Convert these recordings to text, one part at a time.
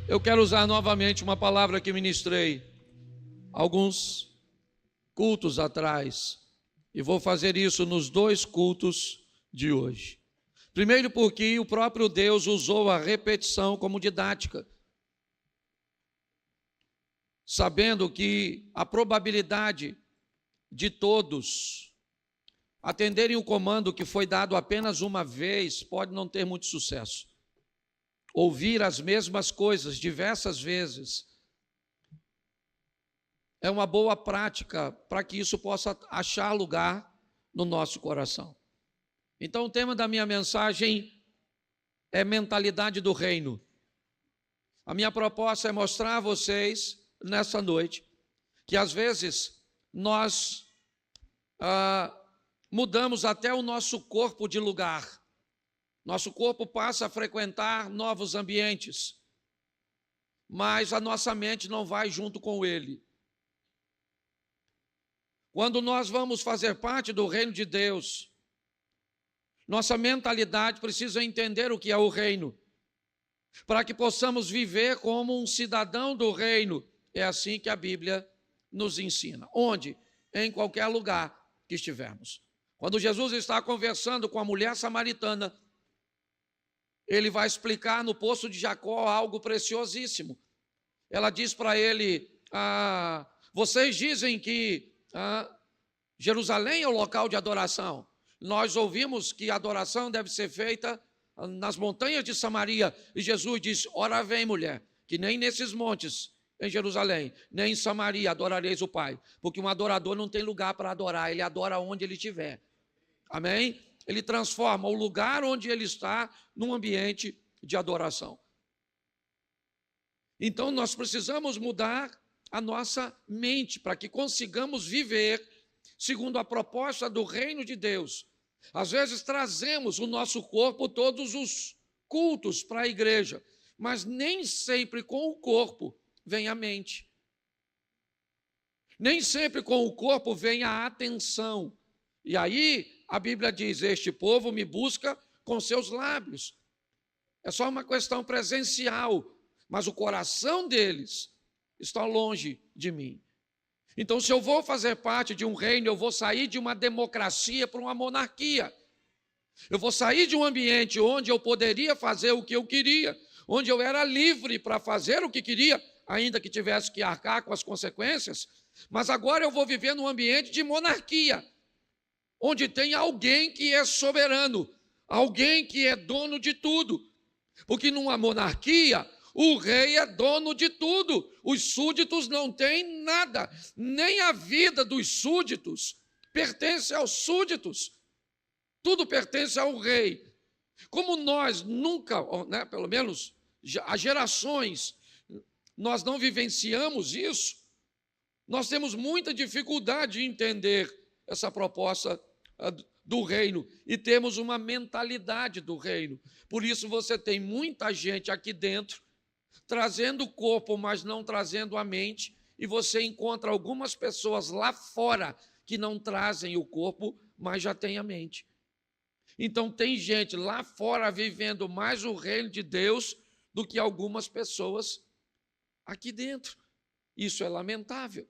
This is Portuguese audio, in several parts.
Eu quero usar novamente uma palavra que ministrei alguns cultos atrás, e vou fazer isso nos 2 cultos de hoje. Primeiro, porque o próprio Deus usou a repetição como didática, sabendo que a probabilidade de todos atenderem o comando que foi dado apenas uma vez pode não ter muito sucesso. Ouvir as mesmas coisas diversas vezes é uma boa prática para que isso possa achar lugar no nosso coração. Então, o tema da minha mensagem é mentalidade do reino. A minha proposta é mostrar a vocês, nessa noite, que às vezes nós mudamos até o nosso corpo de lugar. Nosso corpo passa a frequentar novos ambientes, mas a nossa mente não vai junto com ele. Quando nós vamos fazer parte do reino de Deus, nossa mentalidade precisa entender o que é o reino, para que possamos viver como um cidadão do reino. É assim que a Bíblia nos ensina. Onde? Em qualquer lugar que estivermos. Quando Jesus está conversando com a mulher samaritana, ele vai explicar no poço de Jacó algo preciosíssimo. Ela diz para ele, vocês dizem que Jerusalém é o local de adoração. Nós ouvimos que a adoração deve ser feita nas montanhas de Samaria. E Jesus diz, ora vem, mulher, que nem nesses montes em Jerusalém, nem em Samaria adorareis o Pai. Porque um adorador não tem lugar para adorar, ele adora onde ele estiver. Amém? Ele transforma o lugar onde ele está num ambiente de adoração. Então, nós precisamos mudar a nossa mente para que consigamos viver segundo a proposta do reino de Deus. Às vezes trazemos o nosso corpo todos os cultos para a igreja, mas nem sempre com o corpo vem a mente. Nem sempre com o corpo vem a atenção. E aí a Bíblia diz, este povo me busca com seus lábios. É só uma questão presencial, mas o coração deles está longe de mim. Então, se eu vou fazer parte de um reino, eu vou sair de uma democracia para uma monarquia. Eu vou sair de um ambiente onde eu poderia fazer o que eu queria, onde eu era livre para fazer o que queria, ainda que tivesse que arcar com as consequências, mas agora eu vou viver num ambiente de monarquia, onde tem alguém que é soberano, alguém que é dono de tudo. Porque numa monarquia, o rei é dono de tudo, os súditos não têm nada, nem a vida dos súditos pertence aos súditos, tudo pertence ao rei. Como nós nunca, pelo menos há gerações, nós não vivenciamos isso, nós temos muita dificuldade de entender essa proposta do reino e temos uma mentalidade do reino. Por isso você tem muita gente aqui dentro trazendo o corpo, mas não trazendo a mente, e você encontra algumas pessoas lá fora que não trazem o corpo, mas já têm a mente. Então tem gente lá fora vivendo mais o reino de Deus do que algumas pessoas aqui dentro. Isso é lamentável.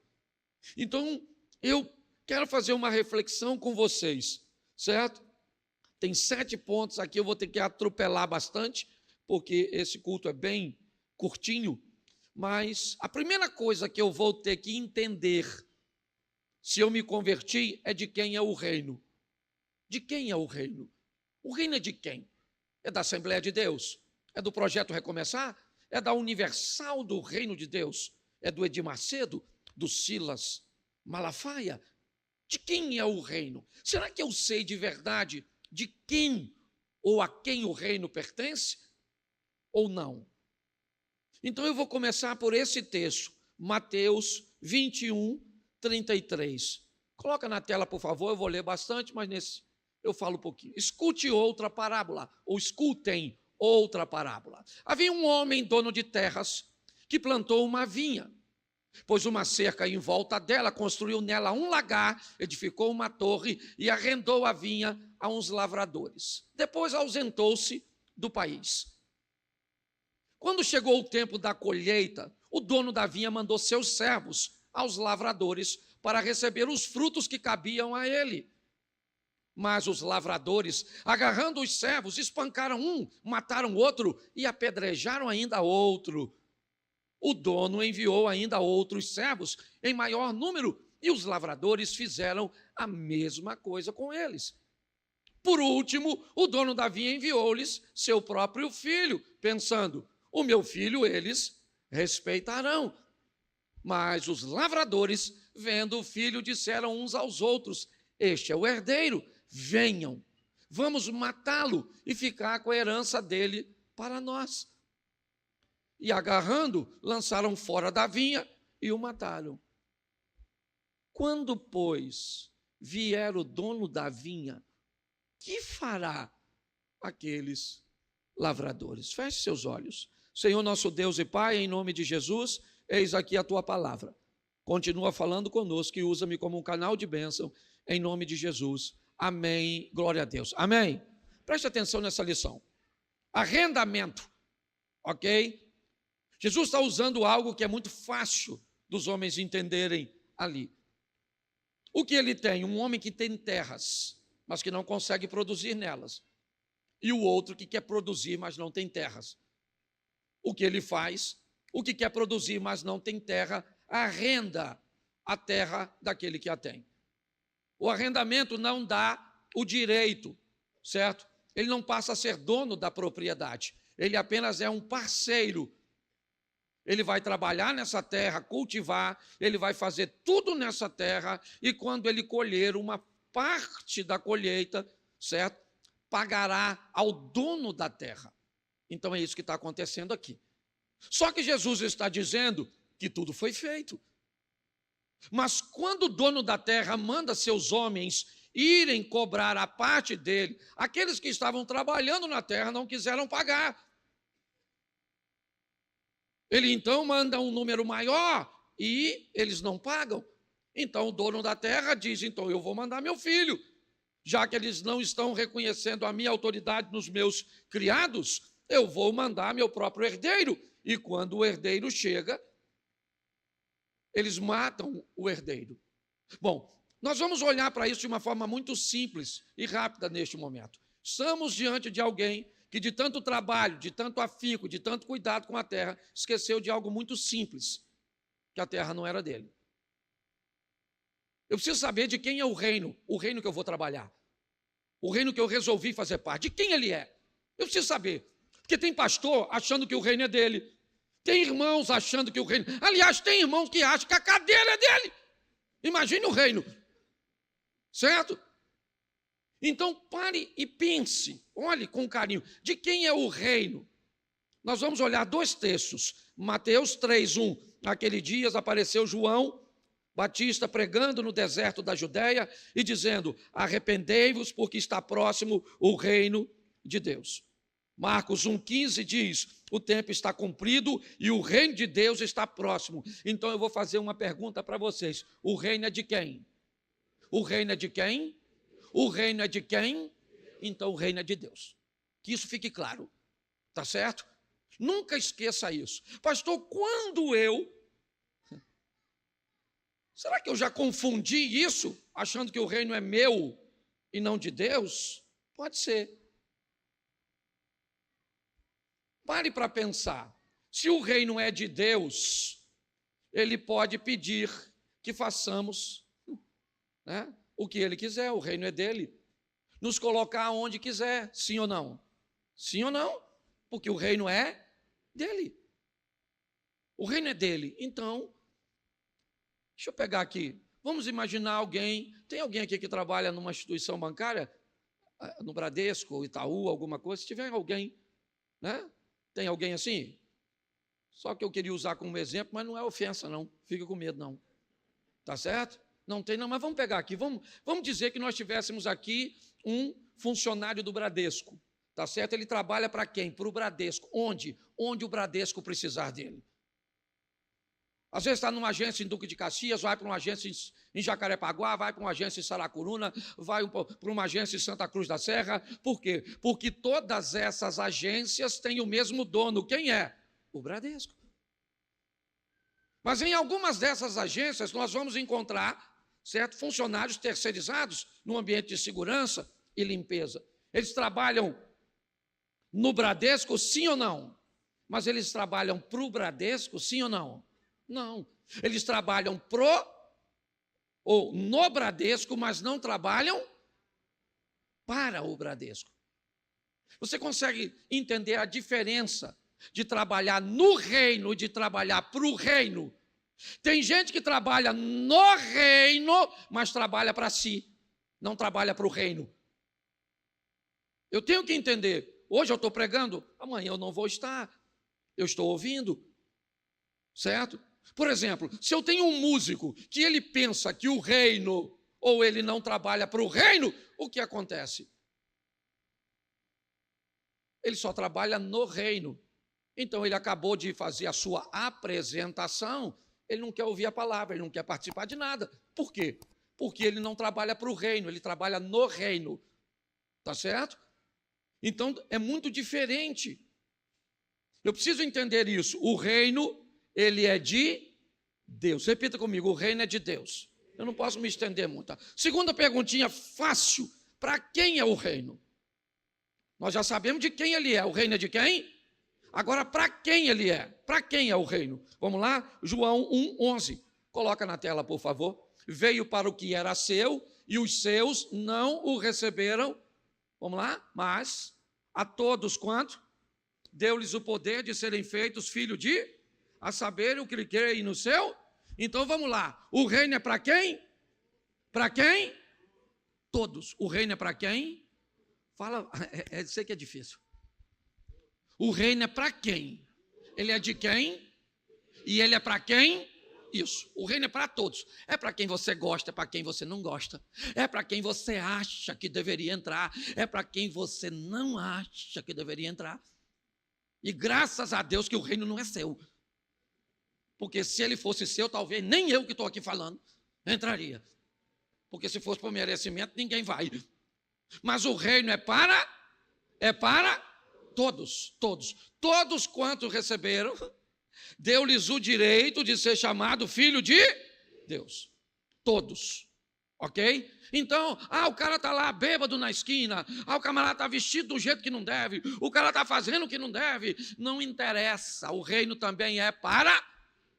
Então eu quero fazer uma reflexão com vocês, certo? Tem 7 pontos aqui, eu vou ter que atropelar bastante, porque esse culto é bem curtinho, mas a primeira coisa que eu vou ter que entender, se eu me converti, é de quem é o reino. De quem é o reino? O reino é de quem? É da Assembleia de Deus? É do Projeto Recomeçar? É da Universal do Reino de Deus? É do Edir Macedo? Do Silas Malafaia? De quem é o reino? Será que eu sei de verdade de quem ou a quem o reino pertence? Ou não? Então eu vou começar por esse texto, Mateus 21, 33. Coloca na tela, por favor, eu vou ler bastante, mas nesse eu falo um pouquinho. Escute outra parábola, ou escutem outra parábola. Havia um homem dono de terras que plantou uma vinha, pôs uma cerca em volta dela, construiu nela um lagar, edificou uma torre e arrendou a vinha a uns lavradores. Depois ausentou-se do país. Quando chegou o tempo da colheita, o dono da vinha mandou seus servos aos lavradores para receber os frutos que cabiam a ele. Mas os lavradores, agarrando os servos, espancaram um, mataram outro e apedrejaram ainda outro. O dono enviou ainda outros servos em maior número e os lavradores fizeram a mesma coisa com eles. Por último, o dono da vinha enviou-lhes seu próprio filho, pensando: o meu filho eles respeitarão. Mas os lavradores, vendo o filho, disseram uns aos outros: este é o herdeiro, venham, vamos matá-lo e ficar com a herança dele para nós. E agarrando, lançaram fora da vinha e o mataram. Quando, pois, vier o dono da vinha, que fará aqueles lavradores? Feche seus olhos. Senhor nosso Deus e Pai, em nome de Jesus, eis aqui a tua palavra. Continua falando conosco e usa-me como um canal de bênção, em nome de Jesus. Amém. Glória a Deus. Amém. Preste atenção nessa lição. Arrendamento. Ok? Jesus está usando algo que é muito fácil dos homens entenderem ali. O que ele tem? Um homem que tem terras, mas que não consegue produzir nelas. E o outro que quer produzir, mas não tem terras. O que ele faz? O que quer produzir, mas não tem terra, arrenda a terra daquele que a tem. O arrendamento não dá o direito, certo? Ele não passa a ser dono da propriedade. Ele apenas é um parceiro. Ele vai trabalhar nessa terra, cultivar, ele vai fazer tudo nessa terra, e quando ele colher uma parte da colheita, certo? Pagará ao dono da terra. Então é isso que está acontecendo aqui. Só que Jesus está dizendo que tudo foi feito. Mas quando o dono da terra manda seus homens irem cobrar a parte dele, aqueles que estavam trabalhando na terra não quiseram pagar. Ele então manda um número maior e eles não pagam. Então o dono da terra diz: então eu vou mandar meu filho, já que eles não estão reconhecendo a minha autoridade nos meus criados, eu vou mandar meu próprio herdeiro. E quando o herdeiro chega, eles matam o herdeiro. Bom, nós vamos olhar para isso de uma forma muito simples e rápida neste momento. Estamos diante de alguém que de tanto trabalho, de tanto afinco, de tanto cuidado com a terra, esqueceu de algo muito simples, que a terra não era dele. Eu preciso saber de quem é o reino que eu vou trabalhar, o reino que eu resolvi fazer parte, de quem ele é. Eu preciso saber, porque tem pastor achando que o reino é dele, tem irmãos achando que o reino... Aliás, tem irmãos que acham que a cadeira é dele. Imagine o reino, certo? Então, pare e pense, olhe com carinho, de quem é o reino? Nós vamos olhar dois textos, Mateus 3:1, naquele dia apareceu João Batista pregando no deserto da Judéia e dizendo: arrependei-vos porque está próximo o reino de Deus. Marcos 1,15 diz: o tempo está cumprido e o reino de Deus está próximo. Então eu vou fazer uma pergunta para vocês: o reino é de quem? O reino é de quem? O reino é de quem? Então o reino é de Deus. Que isso fique claro, tá certo? Nunca esqueça isso. Pastor, quando será que eu já confundi isso, achando que o reino é meu e não de Deus? Pode ser. Pare para pensar. Se o reino é de Deus, ele pode pedir que façamos, né, o que ele quiser, o reino é dele. Nos colocar onde quiser, sim ou não? Sim ou não? Porque o reino é dele. O reino é dele. Então, deixa eu pegar aqui. Vamos imaginar alguém, tem alguém aqui que trabalha numa instituição bancária, no Bradesco, Itaú, alguma coisa? Se tiver alguém, né? Tem alguém assim? Só que eu queria usar como exemplo, mas não é ofensa não, fica com medo não. Tá certo? Não tem não, mas vamos pegar aqui, vamos dizer que nós tivéssemos aqui um funcionário do Bradesco, tá certo? Ele trabalha para quem? Para o Bradesco. Onde? Onde o Bradesco precisar dele. Às vezes está numa agência em Duque de Caxias, vai para uma agência em Jacarepaguá, vai para uma agência em Saracuruna, vai para uma agência em Santa Cruz da Serra. Por quê? Porque todas essas agências têm o mesmo dono. Quem é? o Bradesco. Mas em algumas dessas agências nós vamos encontrar, certo, funcionários terceirizados no ambiente de segurança e limpeza. Eles trabalham no Bradesco, sim ou não? Mas eles trabalham para o Bradesco, sim ou não? Não. Eles trabalham ou no Bradesco, mas não trabalham para o Bradesco. Você consegue entender a diferença de trabalhar no reino e de trabalhar para o reino? Tem gente que trabalha no reino, mas trabalha para si, não trabalha para o reino. Eu tenho que entender, hoje eu estou pregando, amanhã eu não vou estar, eu estou ouvindo, certo? Por exemplo, se eu tenho um músico que ele pensa que o reino, ou ele não trabalha para o reino, o que acontece? Ele só trabalha no reino. Então ele acabou de fazer a sua apresentação, ele não quer ouvir a palavra, ele não quer participar de nada. Por quê? Porque ele não trabalha para o reino, ele trabalha no reino. Tá certo? Então é muito diferente. Eu preciso entender isso. O reino, ele é de Deus. Repita comigo, o reino é de Deus. Eu não posso me estender muito. Tá? Segunda perguntinha fácil. Para quem é o reino? Nós já sabemos de quem ele é. O reino é de quem? Agora, para quem ele é? Para quem é o reino? Vamos lá? João 1,11. Coloca na tela, por favor. Veio para o que era seu, e os seus não o receberam. Vamos lá? Mas a todos quanto? Deu-lhes o poder de serem feitos filhos de, a saber o que lhe creem no seu. Então vamos lá. O reino é para quem? Para quem? Todos. O reino é para quem? Fala, sei que é difícil. O reino é para quem? Ele é de quem? E ele é para quem? Isso. O reino é para todos. É para quem você gosta, é para quem você não gosta. É para quem você acha que deveria entrar. É para quem você não acha que deveria entrar. E graças a Deus que o reino não é seu. Porque se ele fosse seu, talvez nem eu que estou aqui falando entraria. Porque se fosse por merecimento, ninguém vai. Mas o reino é para todos, todos. Todos quantos receberam, deu-lhes o direito de ser chamado filho de Deus. Todos. Ok? Então, o cara está lá bêbado na esquina, o camarada está vestido do jeito que não deve, o cara está fazendo o que não deve, não interessa, o reino também é para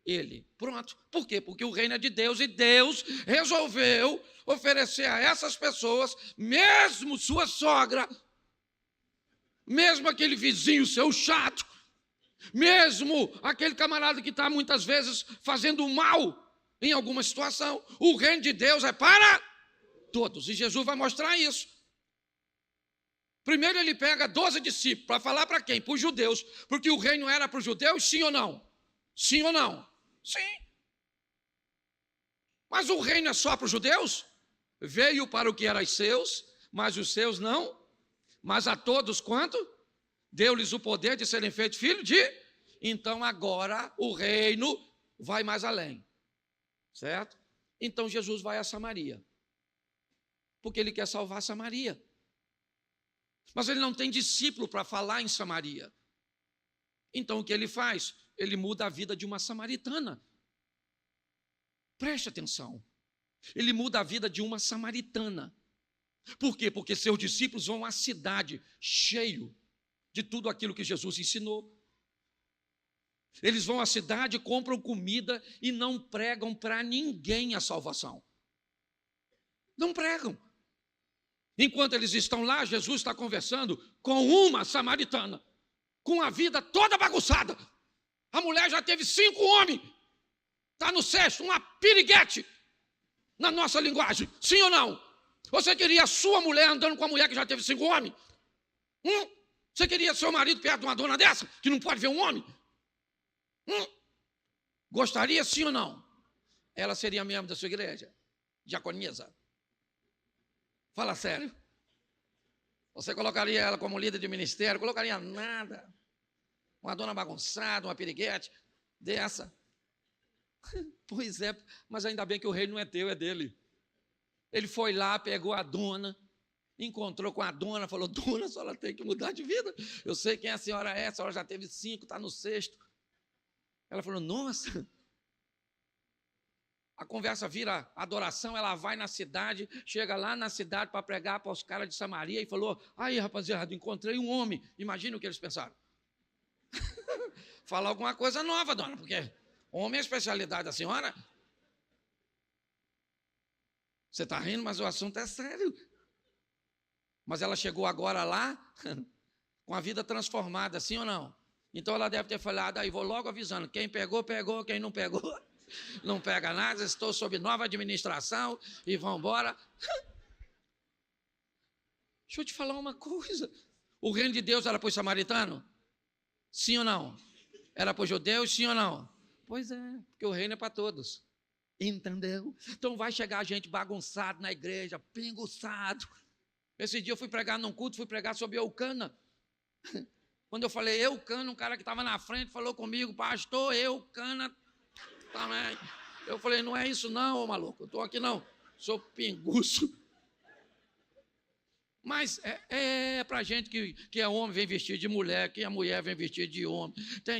ele. Pronto. Por quê? Porque o reino é de Deus e Deus resolveu oferecer a essas pessoas, mesmo sua sogra, mesmo aquele vizinho seu chato, mesmo aquele camarada que está muitas vezes fazendo mal em alguma situação, o reino de Deus é para todos. E Jesus vai mostrar isso. Primeiro ele pega 12 discípulos para falar para quem? Para os judeus. Porque o reino era para os judeus, sim ou não? Sim ou não? Sim. Mas o reino é só para os judeus? Veio para o que era seus, mas os seus não. Mas a todos quanto? Deu-lhes o poder de serem feitos filhos de... Então agora o reino vai mais além. Certo? Então Jesus vai a Samaria. Porque ele quer salvar Samaria. Mas ele não tem discípulo para falar em Samaria. Então o que ele faz? Ele muda a vida de uma samaritana. Preste atenção. Ele muda a vida de uma samaritana. Por quê? Porque seus discípulos vão à cidade cheio de tudo aquilo que Jesus ensinou. Eles vão à cidade, compram comida e não pregam para ninguém a salvação. Não pregam. Enquanto eles estão lá, Jesus está conversando com uma samaritana, com a vida toda bagunçada. A mulher já teve 5 homens. Está no 6º, uma piriguete, na nossa linguagem. Sim ou não? Você queria a sua mulher andando com a mulher que já teve 5 homens? Você queria seu marido perto de uma dona dessa, que não pode ver um homem? Gostaria, sim ou não? Ela seria membro da sua igreja, diaconisa. Fala sério. Você colocaria ela como líder de ministério? Colocaria nada. Uma dona bagunçada, uma piriguete dessa. Pois é, mas ainda bem que o reino não é teu, é dele. Ele foi lá, pegou a dona, encontrou com a dona, falou: dona, a senhora tem que mudar de vida. Eu sei quem a senhora já teve 5, está no 6º. Ela falou, nossa. A conversa vira adoração, ela vai na cidade, chega lá na cidade para pregar para os caras de Samaria e falou, aí rapaziada, encontrei um homem. Imagina o que eles pensaram. Fala alguma coisa nova, dona, porque homem é a especialidade da senhora. Você está rindo, mas o assunto é sério. Mas ela chegou agora lá com a vida transformada, sim ou não? Então ela deve ter falado, aí vou logo avisando, quem pegou, pegou, quem não pegou, não pega nada, estou sob nova administração e vão embora. Deixa eu te falar uma coisa. O reino de Deus era para os samaritanos? Sim ou não? Era para os judeus, sim ou não? Pois é, porque o reino é para todos. Entendeu? Então vai chegar gente bagunçada na igreja, pinguçado. Esse dia eu fui pregar num culto, fui pregar sobre Eucana. Quando eu falei Eucana, um cara que estava na frente falou comigo, pastor, Eucana também. Eu falei, não é isso não, ô maluco, eu estou aqui não, sou pinguço. Mas é para gente que é homem, vem vestido de mulher, que é mulher, vem vestido de homem.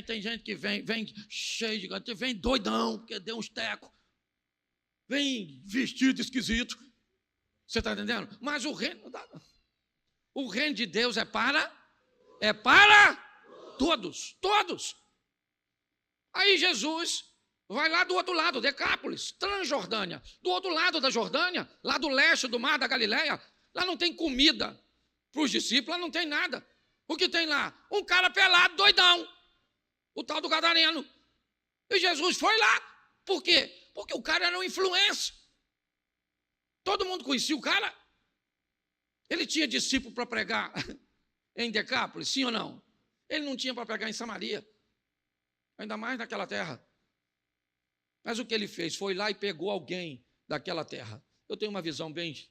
Tem gente que vem cheio de... Vem doidão, porque deu uns tecos. Vem vestido esquisito. Você está entendendo? Mas o reino de Deus é para todos, todos. Aí Jesus vai lá do outro lado, Decápolis, Transjordânia. Do outro lado da Jordânia, lá do leste do mar da Galileia, lá não tem comida para os discípulos, lá não tem nada. O que tem lá? Um cara pelado, doidão, o tal do gadareno. E Jesus foi lá. Por quê? Porque o cara era um influencer. Todo mundo conhecia o cara. Ele tinha discípulo para pregar em Decápolis, sim ou não? Ele não tinha para pregar em Samaria, ainda mais naquela terra. Mas o que ele fez? Foi lá e pegou alguém daquela terra. Eu tenho uma visão bem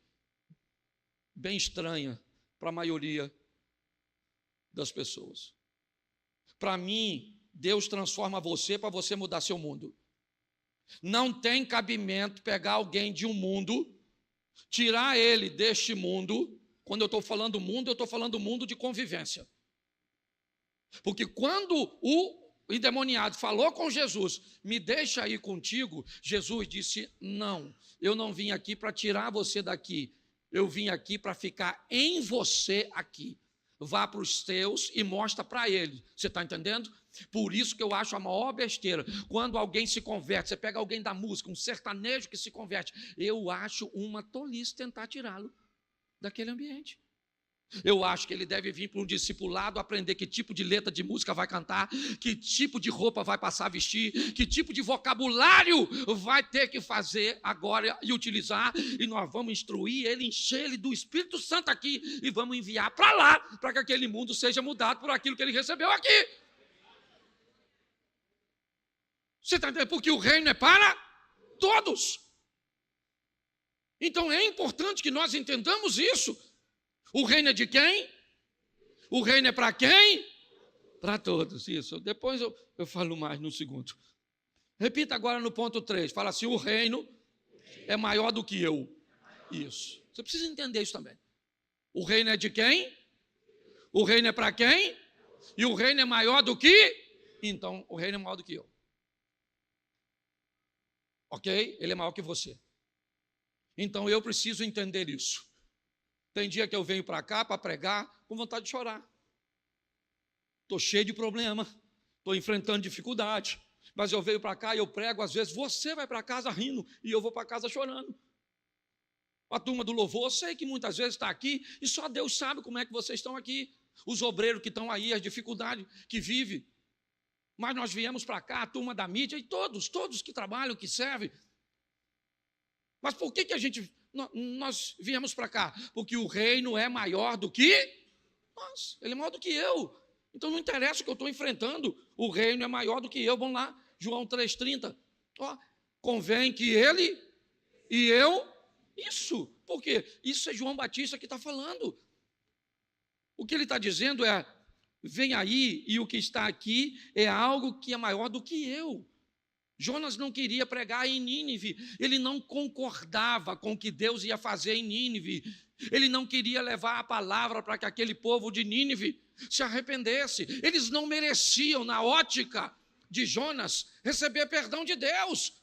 estranha para a maioria das pessoas. Para mim, Deus transforma você para você mudar seu mundo. Não tem cabimento pegar alguém de um mundo, tirar ele deste mundo. Quando eu estou falando mundo, eu estou falando mundo de convivência. Porque quando o endemoniado falou com Jesus, me deixa ir contigo, Jesus disse, não, eu não vim aqui para tirar você daqui, eu vim aqui para ficar em você aqui. Vá para os teus e mostra para ele. Você está entendendo? Por isso que eu acho a maior besteira. Quando alguém se converte, você pega alguém da música, um sertanejo que se converte, eu acho uma tolice tentar tirá-lo daquele ambiente. Eu acho que ele deve vir para um discipulado, aprender que tipo de letra de música vai cantar, que tipo de roupa vai passar a vestir, que tipo de vocabulário vai ter que fazer agora e utilizar, e nós vamos instruir ele, encher ele do Espírito Santo aqui, e vamos enviar para lá, para que aquele mundo seja mudado por aquilo que ele recebeu aqui. Você está entendendo? Porque o reino é para todos. Então é importante que nós entendamos isso. O reino é de quem? O reino é para quem? Para todos, isso. Depois eu falo mais no segundo. Repita agora no ponto 3. Fala assim, o reino é maior do que eu. Isso. Você precisa entender isso também. O reino é de quem? O reino é para quem? E o reino é maior do que? Então, o reino é maior do que eu. Ok? Ele é maior que você. Então, eu preciso entender isso. Tem dia que eu venho para cá para pregar com vontade de chorar. Estou cheio de problema, estou enfrentando dificuldade, mas eu venho para cá e eu prego, às vezes você vai para casa rindo e eu vou para casa chorando. A turma do louvor, eu sei que muitas vezes está aqui e só Deus sabe como é que vocês estão aqui. Os obreiros que estão aí, as dificuldades que vivem. Mas nós viemos para cá, a turma da mídia e todos que trabalham, que servem. Mas por que a gente... Nós viemos para cá? Porque o reino é maior do que nós. Ele é maior do que eu. Então não interessa o que eu estou enfrentando. O reino é maior do que eu. Vamos lá, João 3,30. Convém que ele e eu... Isso. Por quê? Isso é João Batista que está falando. O que ele está dizendo é, vem aí e o que está aqui é algo que é maior do que eu. Jonas não queria pregar em Nínive, ele não concordava com o que Deus ia fazer em Nínive, ele não queria levar a palavra para que aquele povo de Nínive se arrependesse, eles não mereciam, na ótica de Jonas receber perdão de Deus.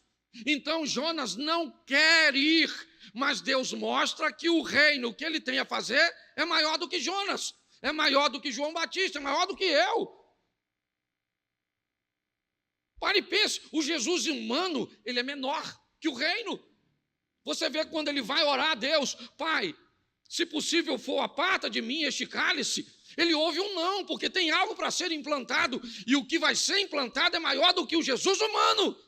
Então Jonas não quer ir, mas Deus mostra que o reino que ele tem a fazer é maior do que Jonas, é maior do que João Batista, é maior do que eu. Pare e pense, o Jesus humano, ele é menor que o reino. Você vê quando ele vai orar a Deus, Pai, se possível for, aparta de mim este cálice. Ele ouve um não, porque tem algo para ser implantado, e o que vai ser implantado é maior do que o Jesus humano.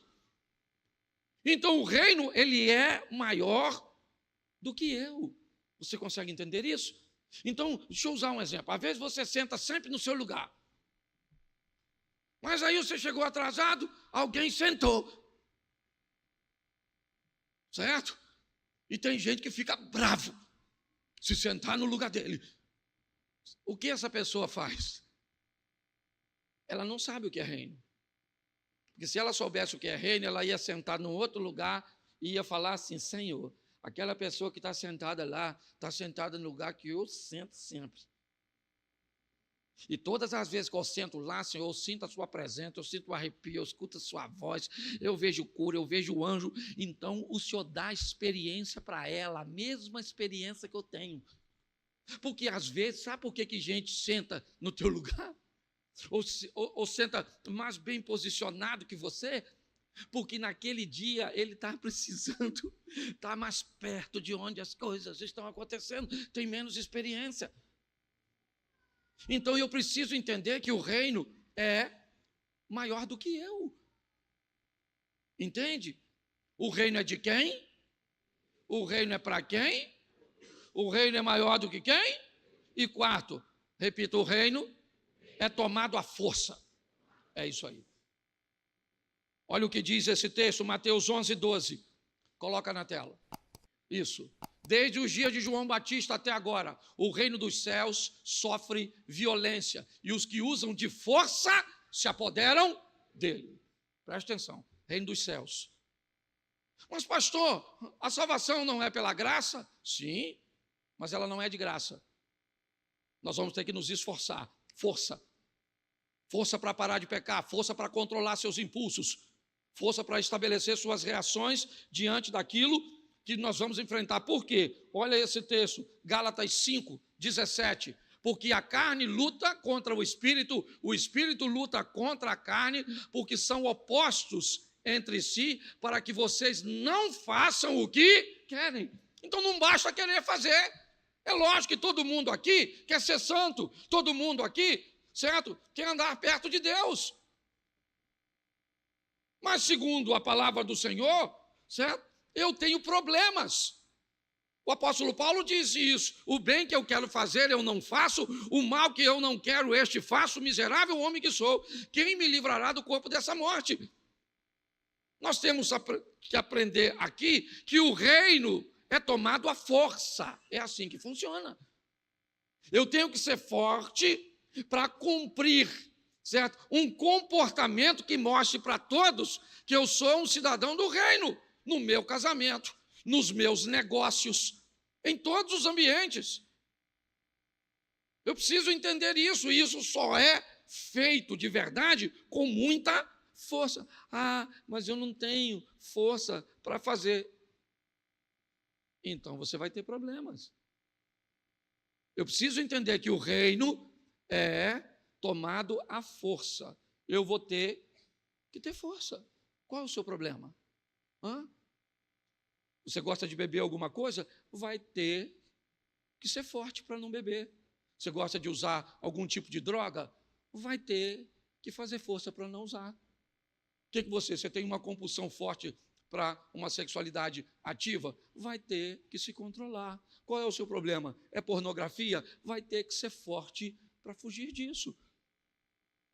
Então o reino, ele é maior do que eu. Você consegue entender isso? Então, deixa eu usar um exemplo. Às vezes você senta sempre no seu lugar. Mas aí você chegou atrasado, alguém sentou. Certo? E tem gente que fica bravo se sentar no lugar dele. O que essa pessoa faz? Ela não sabe o que é reino. Porque se ela soubesse o que é reino, ela ia sentar num outro lugar e ia falar assim, Senhor, aquela pessoa que está sentada lá, está sentada no lugar que eu sento sempre. E todas as vezes que eu sento lá, Senhor, eu sinto a sua presença, eu sinto o arrepio, eu escuto a sua voz, eu vejo cura, eu vejo o anjo. Então o Senhor dá experiência para ela, a mesma experiência que eu tenho. Porque às vezes, sabe por que gente senta no teu lugar? Ou senta mais bem posicionado que você? Porque naquele dia ele está precisando estar mais perto de onde as coisas estão acontecendo, tem menos experiência. Então eu preciso entender que o reino é maior do que eu. Entende? O reino é de quem? O reino é para quem? O reino é maior do que quem? E quarto, repita, o reino é tomado à força. É isso aí. Olha o que diz esse texto, Mateus 11:12. Coloca na tela. Isso. Desde os dias de João Batista até agora, o reino dos céus sofre violência e os que usam de força se apoderam dele. Presta atenção, reino dos céus. Mas pastor, a salvação não é pela graça? Sim, mas ela não é de graça. Nós vamos ter que nos esforçar. Força. Força para parar de pecar, força para controlar seus impulsos, força para estabelecer suas reações diante daquilo que nós vamos enfrentar. Por quê? Olha esse texto, Gálatas 5:17. Porque a carne luta contra o espírito luta contra a carne, porque são opostos entre si, para que vocês não façam o que querem. Então não basta querer fazer. É lógico que todo mundo aqui quer ser santo, todo mundo aqui, certo, quer andar perto de Deus. Mas segundo a palavra do Senhor, certo, eu tenho problemas. O apóstolo Paulo diz isso, o bem que eu quero fazer eu não faço, o mal que eu não quero este faço, miserável homem que sou, quem me livrará do corpo dessa morte? Nós temos que aprender aqui que o reino é tomado à força, é assim que funciona. Eu tenho que ser forte para cumprir, certo? Um comportamento que mostre para todos que eu sou um cidadão do reino, no meu casamento, nos meus negócios, em todos os ambientes. Eu preciso entender isso, e isso só é feito de verdade com muita força. Ah, mas eu não tenho força para fazer. Então você vai ter problemas. Eu preciso entender que o reino é tomado à força. Eu vou ter que ter força. Qual é o seu problema? Você gosta de beber alguma coisa? Vai ter que ser forte para não beber. Você gosta de usar algum tipo de droga? Vai ter que fazer força para não usar. O que você tem uma compulsão forte para uma sexualidade ativa? Vai ter que se controlar. Qual é o seu problema? É pornografia? Vai ter que ser forte para fugir disso.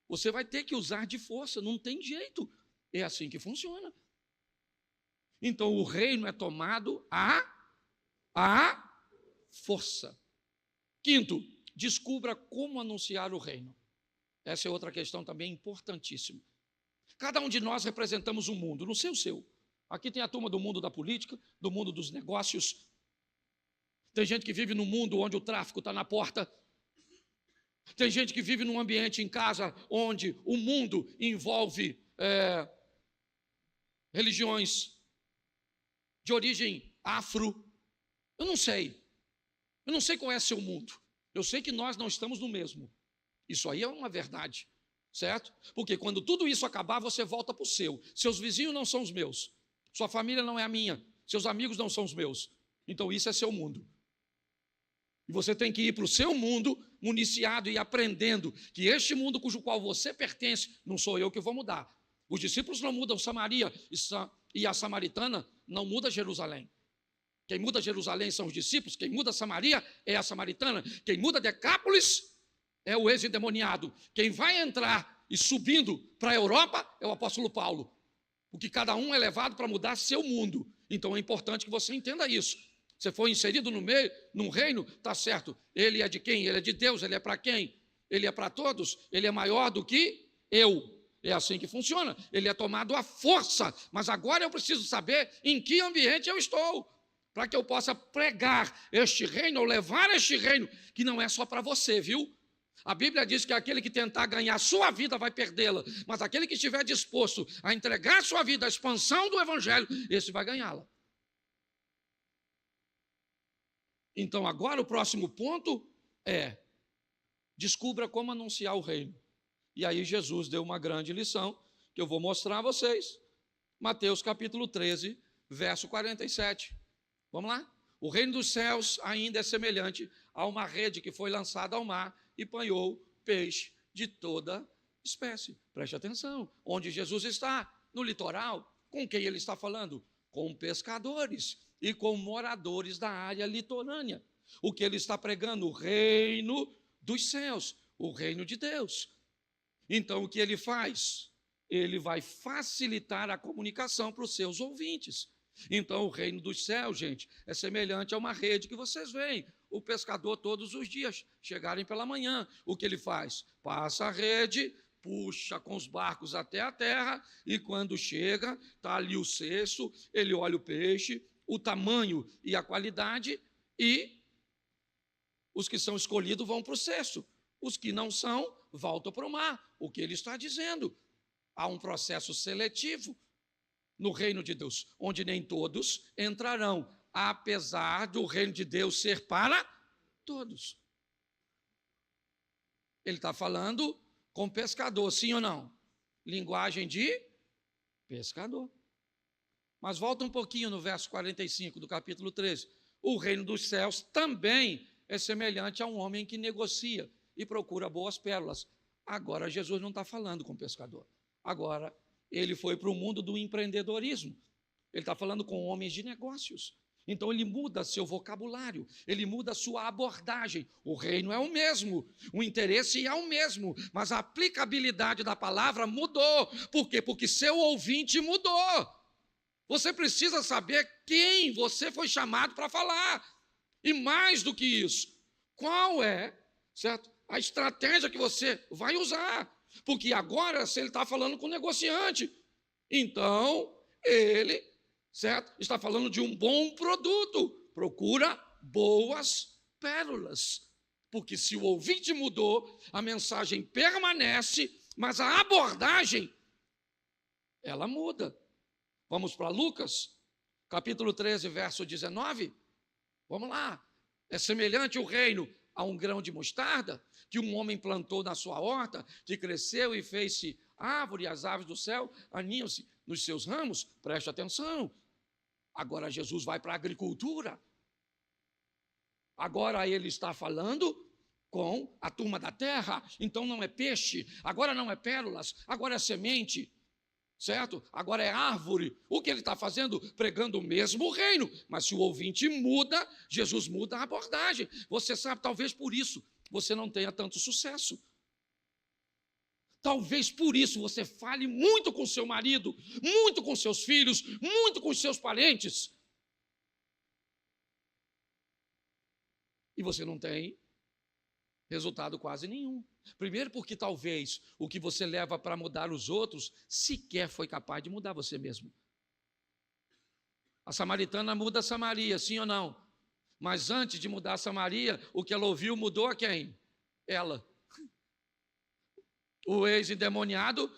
Você vai ter que usar de força, não tem jeito. É assim que funciona. Então o reino é tomado à força. Quinto, descubra como anunciar o reino. Essa é outra questão também importantíssima. Cada um de nós representamos um mundo, não sei o seu. Aqui tem a turma do mundo da política, do mundo dos negócios. Tem gente que vive num mundo onde o tráfico está na porta. Tem gente que vive num ambiente em casa onde o mundo envolve religiões de origem afro. Eu não sei. Eu não sei qual é seu mundo. Eu sei que nós não estamos no mesmo. Isso aí é uma verdade, certo? Porque quando tudo isso acabar, você volta para o seu. Seus vizinhos não são os meus. Sua família não é a minha. Seus amigos não são os meus. Então isso é seu mundo. E você tem que ir para o seu mundo, municiado e aprendendo que este mundo cujo qual você pertence, não sou eu que vou mudar. Os discípulos não mudam Samaria e a samaritana não muda Jerusalém. Quem muda Jerusalém são os discípulos, quem muda Samaria é a samaritana, quem muda Decápolis é o ex-endemoniado. Quem vai entrar e subindo para a Europa é o apóstolo Paulo. Porque cada um é levado para mudar seu mundo. Então é importante que você entenda isso. Você foi inserido no meio, num reino, está certo. Ele é de quem? Ele é de Deus, ele é para quem? Ele é para todos, ele é maior do que eu. É assim que funciona. Ele é tomado à força. Mas agora eu preciso saber em que ambiente eu estou, para que eu possa pregar este reino, ou levar este reino, que não é só para você, viu? A Bíblia diz que aquele que tentar ganhar sua vida vai perdê-la, mas aquele que estiver disposto a entregar sua vida à expansão do Evangelho, esse vai ganhá-la. Então agora o próximo ponto é: descubra como anunciar o reino. E aí Jesus deu uma grande lição, que eu vou mostrar a vocês. Mateus capítulo 13, verso 47. Vamos lá? O reino dos céus ainda é semelhante a uma rede que foi lançada ao mar e apanhou peixe de toda espécie. Preste atenção, onde Jesus está? No litoral. Com quem ele está falando? Com pescadores e com moradores da área litorânea. O que ele está pregando? O reino dos céus, o reino de Deus. Então, o que ele faz? Ele vai facilitar a comunicação para os seus ouvintes. Então, o reino dos céus, gente, é semelhante a uma rede que vocês veem o pescador todos os dias chegarem pela manhã. O que ele faz? Passa a rede, puxa com os barcos até a terra, e quando chega, está ali o cesto, ele olha o peixe, o tamanho e a qualidade, e os que são escolhidos vão para o cesto. Os que não são, voltam para o mar. O que ele está dizendo? Há um processo seletivo no reino de Deus, onde nem todos entrarão, apesar do reino de Deus ser para todos. Ele está falando com pescador, sim ou não? Linguagem de pescador. Mas volta um pouquinho no verso 45 do capítulo 13. O reino dos céus também é semelhante a um homem que negocia e procura boas pérolas. Agora Jesus não está falando com pescador. Agora ele foi para o mundo do empreendedorismo. Ele está falando com homens de negócios. Então ele muda seu vocabulário, ele muda sua abordagem. O reino é o mesmo, o interesse é o mesmo, mas a aplicabilidade da palavra mudou. Por quê? Porque seu ouvinte mudou. Você precisa saber quem você foi chamado para falar. E mais do que isso, qual é, certo, a estratégia que você vai usar. Porque agora, se ele está falando com o negociante, então ele, certo, está falando de um bom produto. Procura boas pérolas. Porque se o ouvinte mudou, a mensagem permanece, mas a abordagem, ela muda. Vamos para Lucas, capítulo 13, verso 19. Vamos lá. É semelhante o reino a um grão de mostarda, que um homem plantou na sua horta, que cresceu e fez-se árvore, e as aves do céu aninham-se nos seus ramos. Preste atenção. Agora Jesus vai para a agricultura. Agora ele está falando com a turma da terra. Então não é peixe, agora não é pérolas, agora é semente. Certo? Agora é árvore. O que ele está fazendo? Pregando o mesmo reino. Mas se o ouvinte muda, Jesus muda a abordagem. Você sabe, talvez por isso você não tenha tanto sucesso. Talvez por isso você fale muito com seu marido, muito com seus filhos, muito com seus parentes. E você não tem resultado quase nenhum. Primeiro porque talvez o que você leva para mudar os outros sequer foi capaz de mudar você mesmo. A samaritana muda a Samaria, sim ou não? Mas antes de mudar a Samaria, o que ela ouviu mudou a quem? Ela. O ex-endemoniado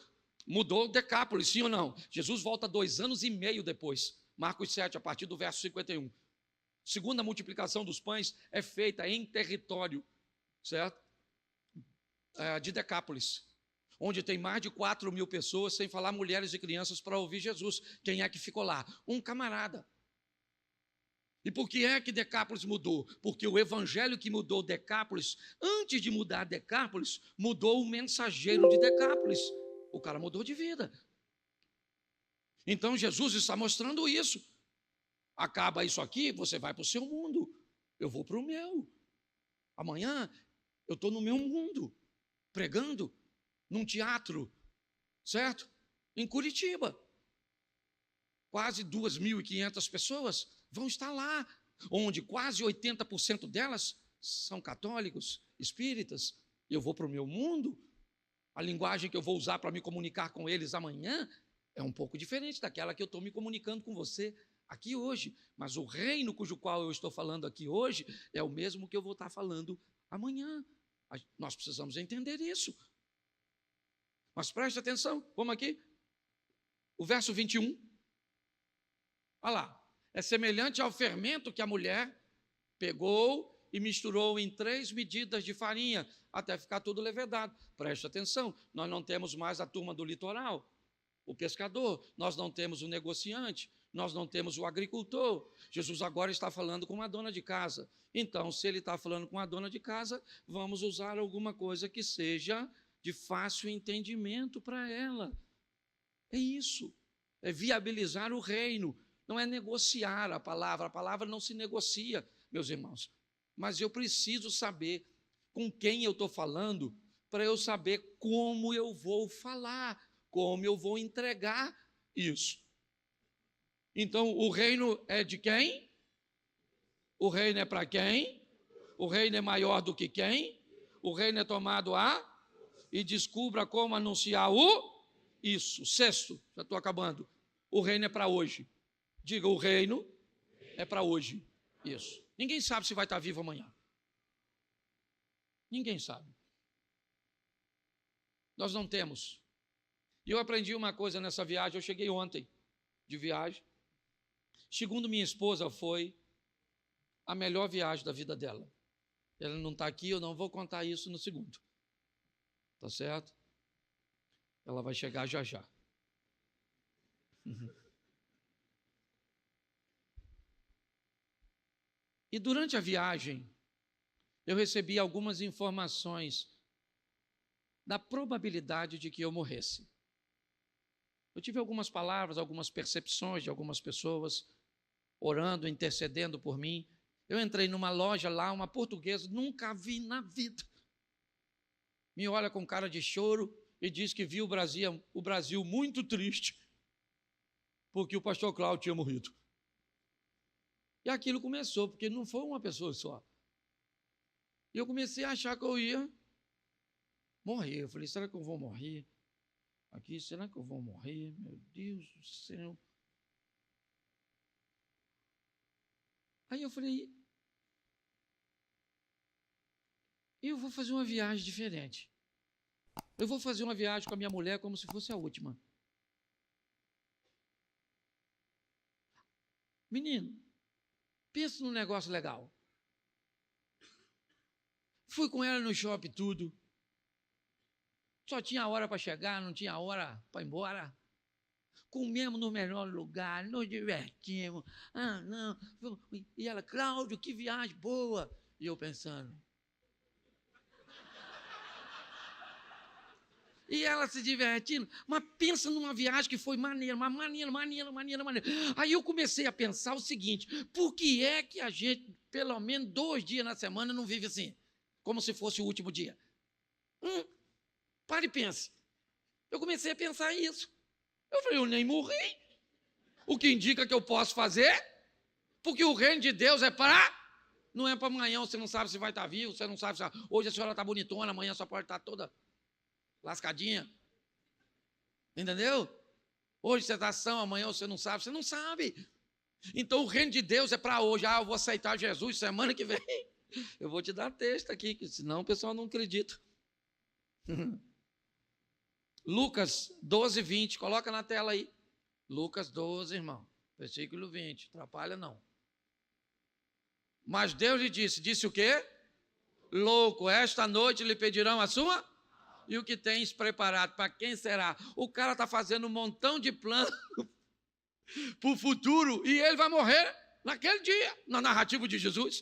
mudou Decápolis, sim ou não? Jesus volta 2 anos e meio depois. Marcos 7, a partir do verso 51. Segunda multiplicação dos pães é feita em território, certo? De Decápolis, onde tem mais de 4.000 pessoas, sem falar mulheres e crianças, para ouvir Jesus. Quem é que ficou lá? Um camarada. E por que é que Decápolis mudou? Porque o evangelho que mudou Decápolis, antes de mudar Decápolis, mudou o mensageiro de Decápolis. O cara mudou de vida. Então Jesus está mostrando isso. Acaba isso aqui, você vai para o seu mundo. Eu vou para o meu. Amanhã eu estou no meu mundo, pregando num teatro, certo? Em Curitiba. Quase 2.500 pessoas vão estar lá, onde quase 80% delas são católicos, espíritas. Eu vou para o meu mundo. A linguagem que eu vou usar para me comunicar com eles amanhã é um pouco diferente daquela que eu estou me comunicando com você aqui hoje. Mas o reino cujo qual eu estou falando aqui hoje é o mesmo que eu vou estar falando amanhã. Nós precisamos entender isso. Mas preste atenção, vamos aqui. O verso 21. Olha lá. É semelhante ao fermento que a mulher pegou e misturou em 3 medidas de farinha, até ficar tudo levedado. Preste atenção, nós não temos mais a turma do litoral, o pescador, nós não temos o negociante, nós não temos o agricultor. Jesus agora está falando com uma dona de casa. Então, se ele está falando com a dona de casa, vamos usar alguma coisa que seja de fácil entendimento para ela. É isso, é viabilizar o reino, não é negociar a palavra não se negocia, meus irmãos. Mas eu preciso saber com quem eu estou falando, para eu saber como eu vou falar, como eu vou entregar isso. Então, o reino é de quem? O reino é para quem? O reino é maior do que quem? O reino é tomado e descubra como anunciar isso. 6º, já estou acabando. O reino é para hoje. Diga, o reino é para hoje. Isso. Ninguém sabe se vai estar vivo amanhã. Ninguém sabe. Nós não temos. E eu aprendi uma coisa nessa viagem. Eu cheguei ontem de viagem. Segundo minha esposa, foi a melhor viagem da vida dela. Ela não está aqui, eu não vou contar isso no segundo. Tá certo? Ela vai chegar já já. E durante a viagem, eu recebi algumas informações da probabilidade de que eu morresse. Eu tive algumas palavras, algumas percepções de algumas pessoas orando, intercedendo por mim. Eu entrei numa loja lá, uma portuguesa, nunca vi na vida. Me olha com cara de choro e diz que viu o Brasil muito triste, porque o pastor Cláudio tinha morrido. E aquilo começou, porque não foi uma pessoa só. E eu comecei a achar que eu ia morrer. Eu falei, será que eu vou morrer? Aqui, será que eu vou morrer? Meu Deus do céu. Aí eu falei, eu vou fazer uma viagem diferente. Eu vou fazer uma viagem com a minha mulher como se fosse a última. Menino, pensa num negócio legal. Fui com ela no shopping tudo. Só tinha hora para chegar, não tinha hora para ir embora. Comemos no melhor lugar, nos divertimos. Não. E ela, Cláudio, que viagem boa. E eu pensando. E ela se divertindo. Mas pensa numa viagem que foi maneira. Aí eu comecei a pensar o seguinte, por que é que a gente, pelo menos 2 dias na semana, não vive assim? Como se fosse o último dia. Pare e pense. Eu comecei a pensar isso. Eu falei, eu nem morri. O que indica que eu posso fazer? Porque o reino de Deus é para... Não é para amanhã, você não sabe se vai estar vivo, você não sabe se... Hoje a senhora está bonitona, amanhã só pode estar toda lascadinha. Entendeu? Hoje você está são, amanhã você não sabe. Então o reino de Deus é para hoje. Eu vou aceitar Jesus semana que vem. Eu vou te dar texto aqui, que senão o pessoal não acredita. Lucas 12, 20. Coloca na tela aí. Lucas 12, irmão. Versículo 20. Atrapalha não. Mas Deus lhe disse o quê? Louco, esta noite lhe pedirão a sua? E o que tens preparado? Para quem será? O cara está fazendo um montão de plano para o futuro e ele vai morrer naquele dia, na narrativa de Jesus.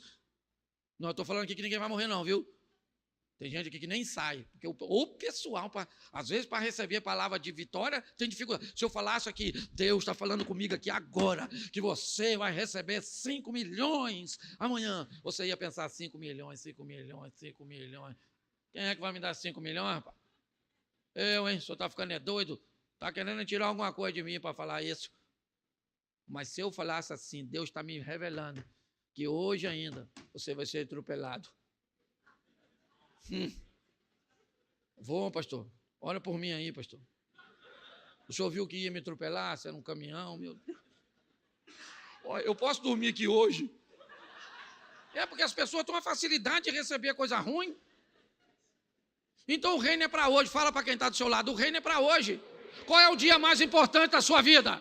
Não estou falando aqui que ninguém vai morrer não, viu? Tem gente aqui que nem sai, porque o pessoal, às vezes, para receber a palavra de vitória, tem dificuldade. Se eu falasse aqui, Deus está falando comigo aqui agora, que você vai receber 5 milhões amanhã, você ia pensar 5 milhões, 5 milhões, 5 milhões. Quem é que vai me dar 5 milhões, rapaz? Eu, hein? O senhor está ficando doido? Está querendo tirar alguma coisa de mim para falar isso? Mas se eu falasse assim, Deus está me revelando que hoje ainda você vai ser atropelado. Vou, pastor. Olha por mim aí, pastor. O senhor viu que ia me atropelar? Se era um caminhão, meu Deus. Eu posso dormir aqui hoje? É porque as pessoas têm uma facilidade de receber coisa ruim. Então o reino é para hoje. Fala para quem está do seu lado. O reino é para hoje. Qual é o dia mais importante da sua vida?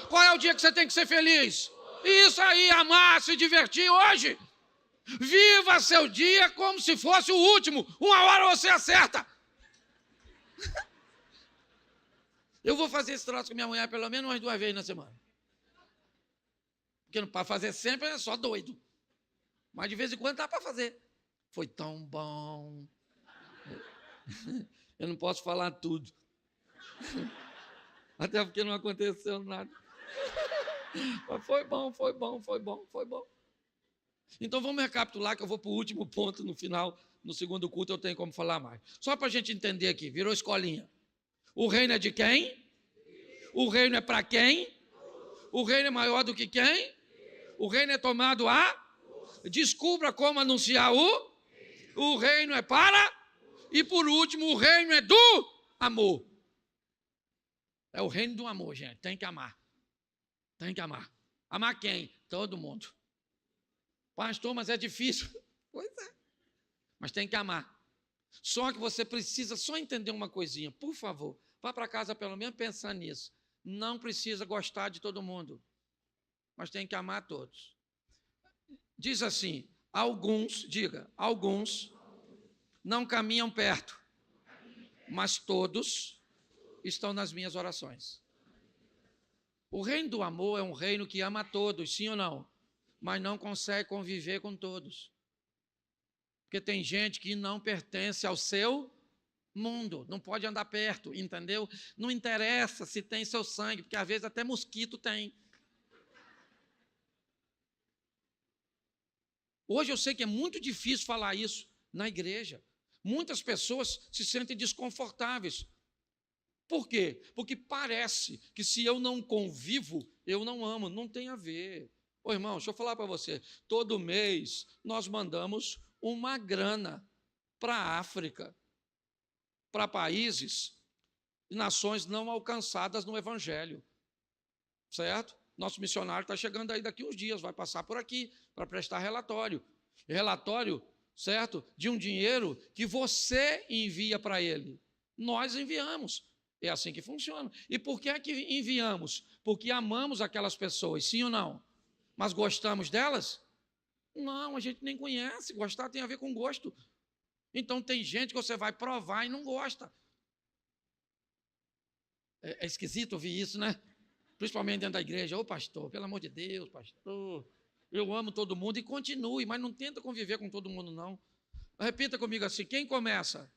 Qual é o dia que você tem que ser feliz? Isso aí, amar, se divertir hoje. Viva seu dia como se fosse o último. Uma hora você acerta. Eu vou fazer esse troço com minha mulher pelo menos umas 2 vezes na semana. Porque para fazer sempre é só doido. Mas de vez em quando dá para fazer. Foi tão bom. Eu não posso falar tudo. Até porque não aconteceu nada. Mas foi bom, foi bom, foi bom, foi bom. Então vamos recapitular que eu vou para o último ponto no final, no segundo culto eu tenho como falar mais. Só para a gente entender aqui, virou escolinha. O reino é de quem? O reino é para quem? O reino é maior do que quem? O reino é tomado a? Descubra como anunciar o? O reino é para? E por último, o reino é do amor. É o reino do amor, gente. Tem que amar. Tem que amar. Amar quem? Todo mundo. Pastor, mas é difícil. Pois é. Mas tem que amar. Só que você precisa só entender uma coisinha. Por favor, vá para casa pelo menos pensar nisso. Não precisa gostar de todo mundo. Mas tem que amar todos. Diz assim, alguns não caminham perto, mas todos estão nas minhas orações. O reino do amor é um reino que ama a todos, sim ou não? Mas não consegue conviver com todos. Porque tem gente que não pertence ao seu mundo, não pode andar perto, entendeu? Não interessa se tem seu sangue, porque às vezes até mosquito tem. Hoje eu sei que é muito difícil falar isso na igreja. Muitas pessoas se sentem desconfortáveis. Por quê? Porque parece que se eu não convivo, eu não amo. Não tem a ver. Ô irmão, deixa eu falar para você. Todo mês nós mandamos uma grana para a África, para países e nações não alcançadas no Evangelho. Certo? Nosso missionário está chegando aí daqui uns dias, vai passar por aqui para prestar relatório. Relatório, certo? De um dinheiro que você envia para ele. Nós enviamos. É assim que funciona. E por que é que enviamos? Porque amamos aquelas pessoas, sim ou não? Mas gostamos delas? Não, a gente nem conhece. Gostar tem a ver com gosto. Então tem gente que você vai provar e não gosta. É esquisito ouvir isso, né? Principalmente dentro da igreja. Ô pastor, pelo amor de Deus, pastor, eu amo todo mundo e continue, mas não tenta conviver com todo mundo, não. Repita comigo assim, quem começa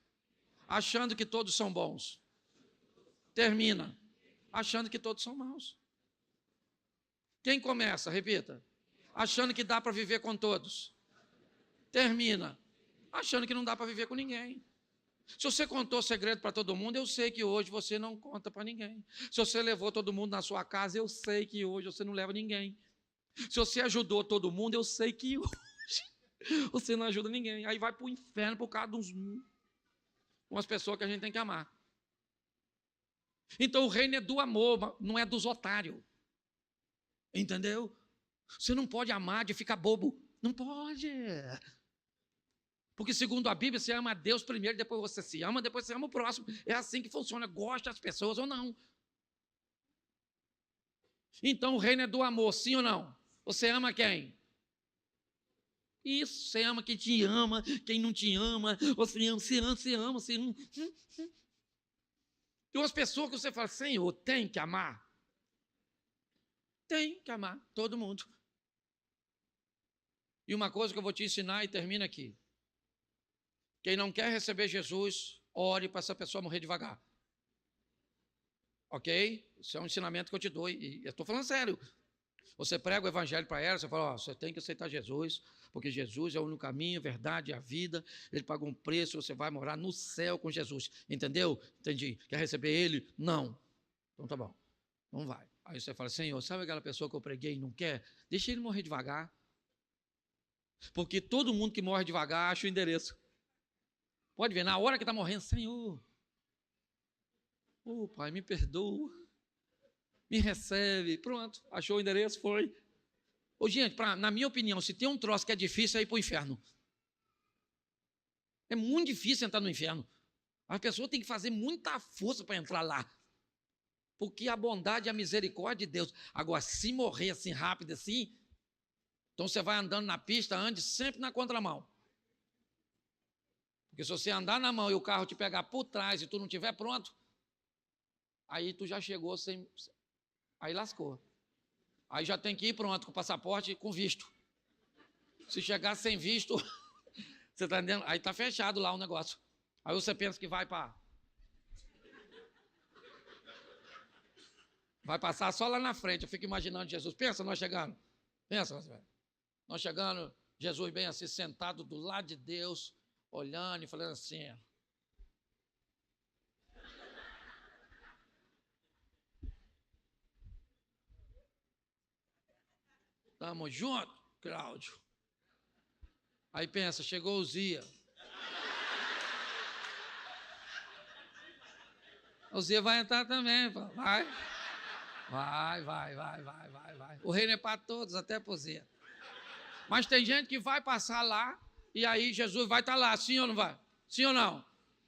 achando que todos são bons, termina achando que todos são maus. Quem começa, repita, achando que dá para viver com todos, termina achando que não dá para viver com ninguém. Se você contou segredo para todo mundo, eu sei que hoje você não conta para ninguém. Se você levou todo mundo na sua casa, eu sei que hoje você não leva ninguém. Se você ajudou todo mundo, eu sei que hoje você não ajuda ninguém. Aí vai para o inferno por causa de umas pessoas que a gente tem que amar. Então o reino é do amor, não é dos otários. Entendeu? Você não pode amar de ficar bobo. Não pode. Porque segundo a Bíblia, você ama a Deus primeiro, depois você se ama, depois você ama o próximo. É assim que funciona, gosta das pessoas ou não. Então o reino é do amor, sim ou não? Você ama quem? Isso, você ama quem te ama, quem não te ama, você ama. Tem umas pessoas que você fala, Senhor, tem que amar. Tem que amar todo mundo. E uma coisa que eu vou te ensinar e termina aqui. Quem não quer receber Jesus, ore para essa pessoa morrer devagar. Ok? Isso é um ensinamento que eu te dou e eu estou falando sério. Você prega o evangelho para ela, você fala, você tem que aceitar Jesus, porque Jesus é o único caminho, a verdade e a vida. Ele pagou um preço, você vai morar no céu com Jesus. Entendeu? Entendi. Quer receber ele? Não. Então tá bom. Não vai. Aí você fala, Senhor, sabe aquela pessoa que eu preguei e não quer? Deixa ele morrer devagar. Porque todo mundo que morre devagar acha o endereço. Pode ver, na hora que está morrendo, Senhor, Pai, me perdoa, me recebe, pronto, achou o endereço, foi. Gente, na minha opinião, se tem um troço que é difícil, é ir para o inferno. É muito difícil entrar no inferno. A pessoa tem que fazer muita força para entrar lá. Porque a bondade e a misericórdia de Deus. Agora, se morrer assim rápido assim, então você vai andando na pista, ande sempre na contramão. Porque se você andar na mão e o carro te pegar por trás e tu não estiver pronto, aí tu já chegou sem... Aí lascou. Aí já tem que ir pronto com o passaporte e com visto. Se chegar sem visto, você está entendendo? Aí está fechado lá o negócio. Aí você pensa que vai passar só lá na frente. Eu fico imaginando Jesus. Pensa nós chegando. Pensa nós chegando, Jesus bem assim, sentado do lado de Deus, olhando e falando assim. Tamo junto, Cláudio. Aí pensa, chegou o Zia. O Zia vai entrar também, vai. Vai. O reino é para todos, até para o Zia. Mas tem gente que vai passar lá e aí Jesus vai estar lá, sim ou não vai? Sim ou não?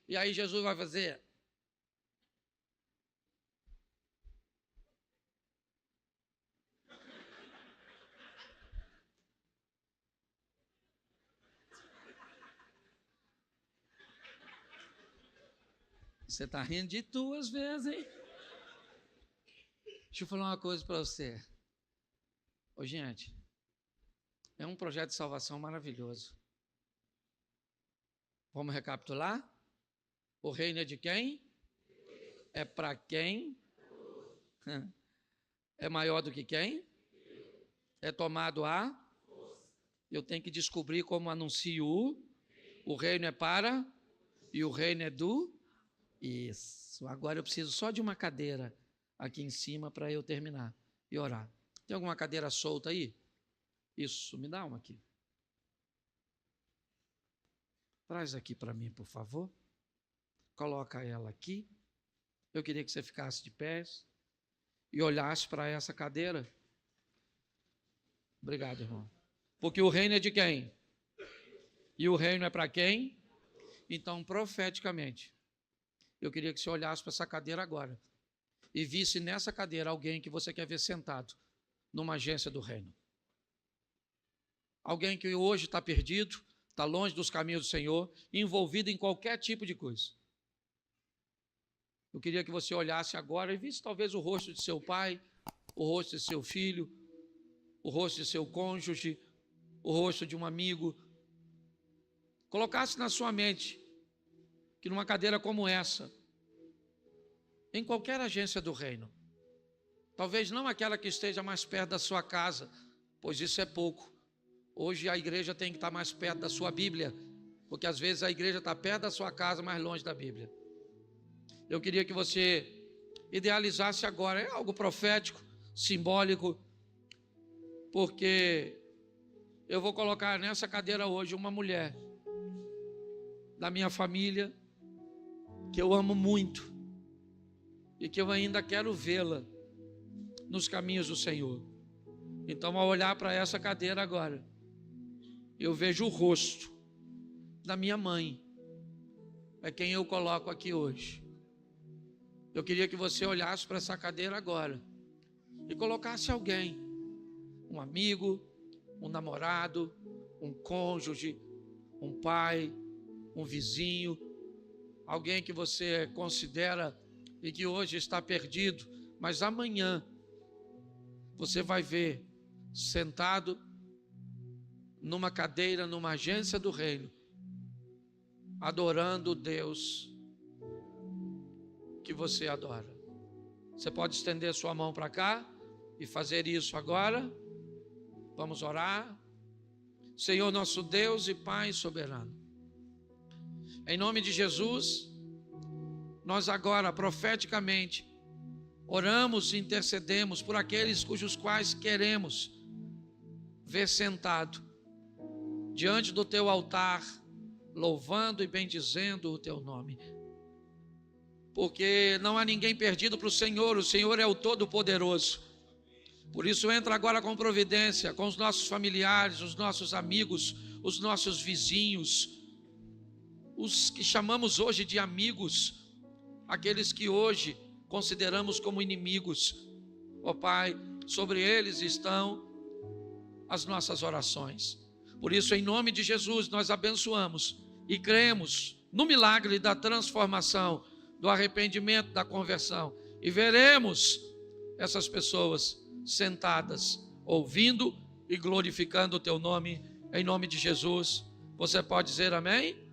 E aí Jesus vai fazer... Você está rindo de tu às vezes, hein? Deixa eu falar uma coisa para você. Gente, é um projeto de salvação maravilhoso. Vamos recapitular? O reino é de quem? É para quem? É maior do que quem? É tomado a? Eu tenho que descobrir como anuncio. O reino é para? E o reino é do? Isso. Agora eu preciso só de uma cadeira aqui em cima para eu terminar e orar. Tem alguma cadeira solta aí? Isso, me dá uma aqui. Traz aqui para mim, por favor. Coloca ela aqui. Eu queria que você ficasse de pés e olhasse para essa cadeira. Obrigado, irmão. Porque o reino é de quem? E o reino é para quem? Então, profeticamente, eu queria que você olhasse para essa cadeira agora e visse nessa cadeira alguém que você quer ver sentado numa agência do reino. Alguém que hoje está perdido, está longe dos caminhos do Senhor, envolvido em qualquer tipo de coisa. Eu queria que você olhasse agora e visse talvez o rosto de seu pai, o rosto de seu filho, o rosto de seu cônjuge, o rosto de um amigo. Colocasse na sua mente que numa cadeira como essa, em qualquer agência do reino, talvez não aquela que esteja mais perto da sua casa, pois isso é pouco. Hoje a igreja tem que estar mais perto da sua Bíblia, porque às vezes a igreja está perto da sua casa, mais longe da Bíblia. Eu queria que você idealizasse agora, é algo profético, simbólico, porque eu vou colocar nessa cadeira hoje uma mulher da minha família, que eu amo muito, e que eu ainda quero vê-la nos caminhos do Senhor. Então, ao olhar para essa cadeira agora, eu vejo o rosto da minha mãe é quem eu coloco aqui hoje. Eu queria que você olhasse para essa cadeira agora e colocasse alguém, um amigo, um namorado, um cônjuge, um pai, um vizinho, alguém que você considera e que hoje está perdido, mas amanhã você vai ver sentado numa cadeira, numa agência do reino, adorando o Deus que você adora. Você pode estender sua mão para cá e fazer isso agora. Vamos orar. Senhor nosso Deus e Pai soberano, em nome de Jesus, nós agora profeticamente oramos e intercedemos por aqueles cujos quais queremos ver sentado diante do teu altar, louvando e bendizendo o teu nome. Porque não há ninguém perdido para o Senhor é o Todo-Poderoso. Por isso entra agora com providência, com os nossos familiares, os nossos amigos, os nossos vizinhos, os que chamamos hoje de amigos, aqueles que hoje consideramos como inimigos. Ó Pai, sobre eles estão as nossas orações. Por isso, em nome de Jesus, nós abençoamos e cremos no milagre da transformação, do arrependimento, da conversão. E veremos essas pessoas sentadas, ouvindo e glorificando o teu nome, em nome de Jesus. Você pode dizer amém?